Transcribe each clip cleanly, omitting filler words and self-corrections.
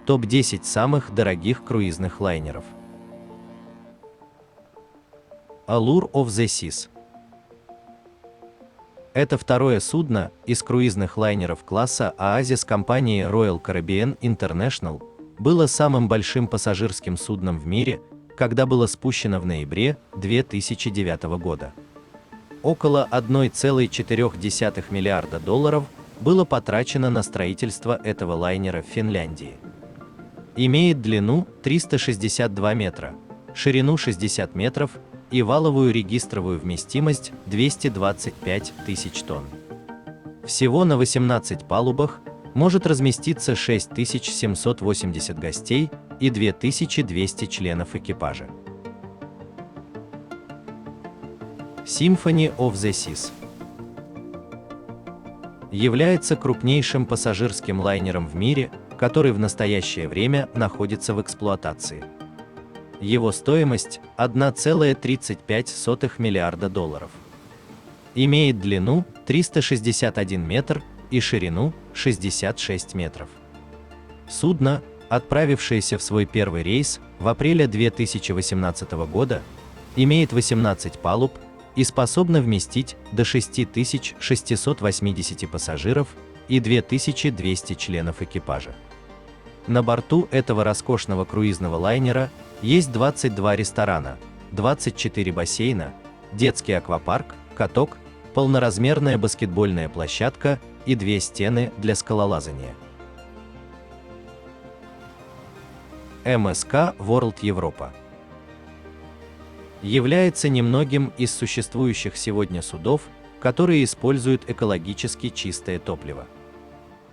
Топ-10 самых дорогих круизных лайнеров. Allure of the Seas. Это второе судно из круизных лайнеров класса Oasis компании Royal Caribbean International, было самым большим пассажирским судном в мире, когда было спущено в ноябре 2009 года. Около 1,4 миллиарда долларов было потрачено на строительство этого лайнера в Финляндии. Имеет длину 362 метра, ширину 60 метров и валовую регистровую вместимость 225 тысяч тонн. Всего на 18 палубах может разместиться 6780 гостей и 2200 членов экипажа. Symphony of the Seas является крупнейшим пассажирским лайнером в мире, который в настоящее время находится в эксплуатации. Его стоимость – 1,35 миллиарда долларов. Имеет длину 361 метр и ширину 66 метров. Судно, отправившееся в свой первый рейс в апреле 2018 года, имеет 18 палуб и способно вместить до 6680 пассажиров и 2200 членов экипажа. На борту этого роскошного круизного лайнера есть 22 ресторана, 24 бассейна, детский аквапарк, каток, полноразмерная баскетбольная площадка и 2 стены для скалолазания. МСК World Европа является немногим из существующих сегодня судов, которые используют экологически чистое топливо.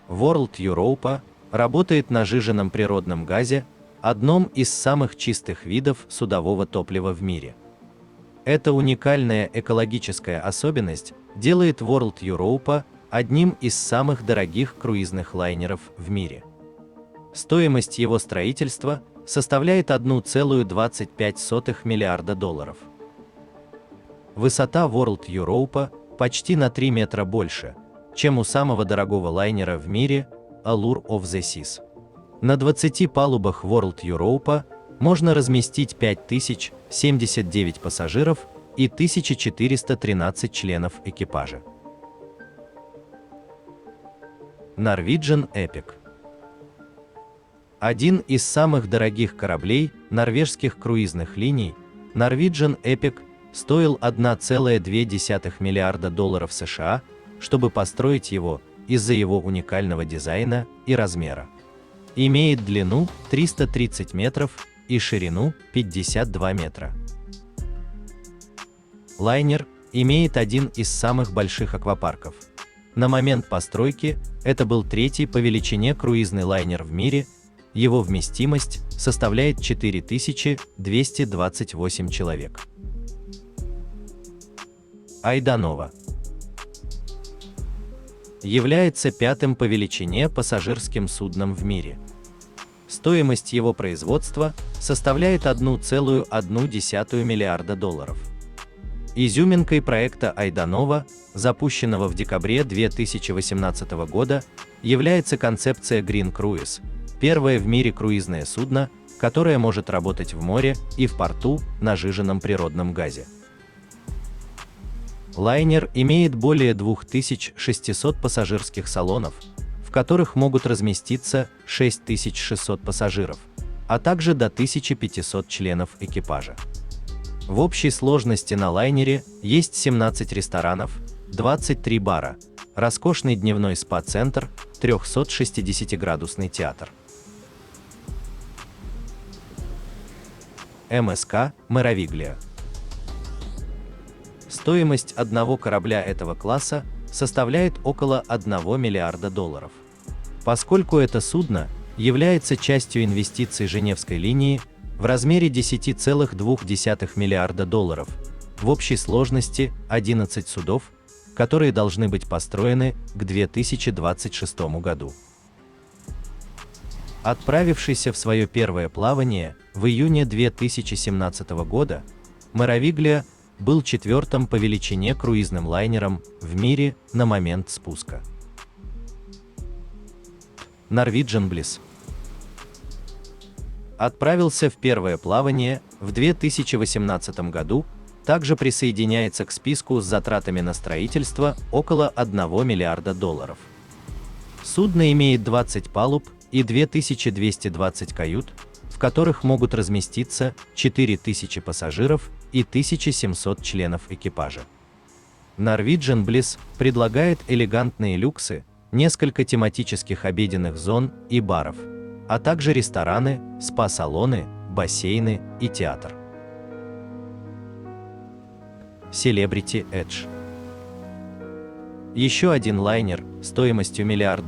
World Europa работает на сжиженном природном газе, одном из самых чистых видов судового топлива в мире. Эта уникальная экологическая особенность делает World Europa одним из самых дорогих круизных лайнеров в мире. Стоимость его строительства составляет 1,25 миллиарда долларов. Высота World Europa почти на 3 метра больше, чем у самого дорогого лайнера в мире Allure of the Seas. На 20 палубах World Europa можно разместить 5079 пассажиров и 1413 членов экипажа. Norwegian Epic. Один из самых дорогих кораблей норвежских круизных линий, Norwegian Epic, стоил 1,2 миллиарда долларов США, чтобы построить его из-за его уникального дизайна и размера. Имеет длину 330 метров и ширину 52 метра. Лайнер имеет один из самых больших аквапарков. На момент постройки это был третий по величине круизный лайнер в мире, его вместимость составляет 4228 человек. Айданова является пятым по величине пассажирским судном в мире. Стоимость его производства составляет 1,1 миллиарда долларов. Изюминкой проекта Айданова, запущенного в декабре 2018 года, является концепция Green Cruise, первое в мире круизное судно, которое может работать в море и в порту на сжиженном природном газе. Лайнер имеет более 2600 пассажирских салонов, в которых могут разместиться 6600 пассажиров, а также до 1500 членов экипажа. В общей сложности на лайнере есть 17 ресторанов, 23 бара, роскошный дневной спа-центр, 360-градусный театр. МСК Meraviglia. Стоимость одного корабля этого класса составляет около 1 миллиарда долларов. Поскольку это судно является частью инвестиций Женевской линии в размере 10,2 миллиарда долларов, в общей сложности 11 судов, которые должны быть построены к 2026 году. Отправившийся в свое первое плавание в июне 2017 года, Meraviglia был четвертым по величине круизным лайнером в мире на момент спуска. Norwegian Bliss Отправился в первое плавание в 2018 году, также присоединяется к списку с затратами на строительство около $1 миллиарда. Судно имеет 20 палуб и 2220 кают, в которых могут разместиться 4000 пассажиров и 1700 членов экипажа. Norwegian Bliss предлагает элегантные люксы, несколько тематических обеденных зон и баров, а также рестораны, спа-салоны, бассейны и театр. Celebrity Edge. Еще один лайнер стоимостью $1 миллиард,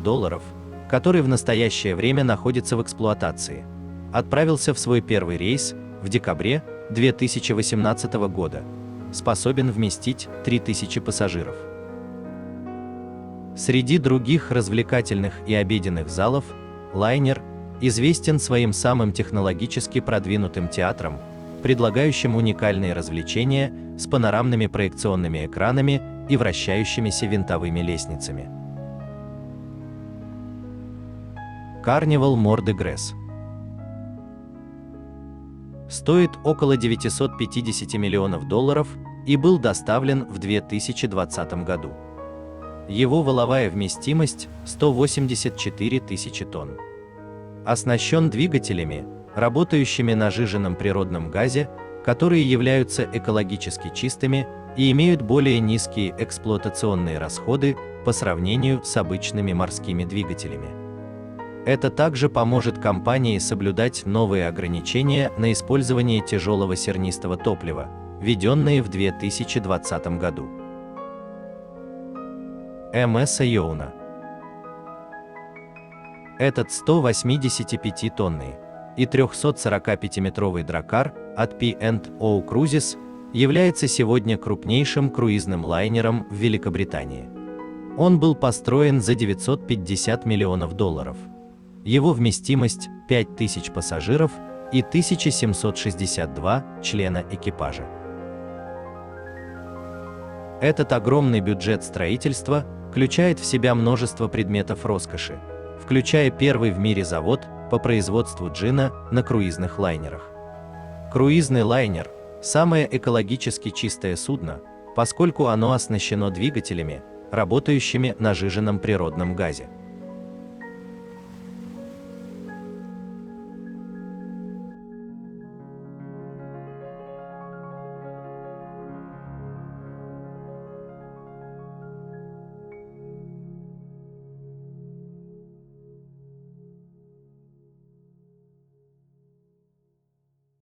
который в настоящее время находится в эксплуатации, отправился в свой первый рейс в декабре 2018 года, способен вместить 3000 пассажиров. Среди других развлекательных и обеденных залов, лайнер известен своим самым технологически продвинутым театром, предлагающим уникальные развлечения с панорамными проекционными экранами и вращающимися винтовыми лестницами. Carnival Mort de Grèce. Стоит около $950 миллионов и был доставлен в 2020 году. Его валовая вместимость 184 тысячи тонн. Оснащен двигателями, работающими на сжиженном природном газе, которые являются экологически чистыми и имеют более низкие эксплуатационные расходы по сравнению с обычными морскими двигателями. Это также поможет компании соблюдать новые ограничения на использование тяжелого сернистого топлива, введенные в 2020 году. МС Йоуна. Этот 185-тонный и 345-метровый дракар от P&O Cruises является сегодня крупнейшим круизным лайнером в Великобритании. Он был построен за $950 миллионов. Его вместимость 5000 пассажиров и 1762 члена экипажа. Этот огромный бюджет строительства включает в себя множество предметов роскоши, включая первый в мире завод по производству джина на круизных лайнерах. Круизный лайнер – самое экологически чистое судно, поскольку оно оснащено двигателями, работающими на сжиженном природном газе.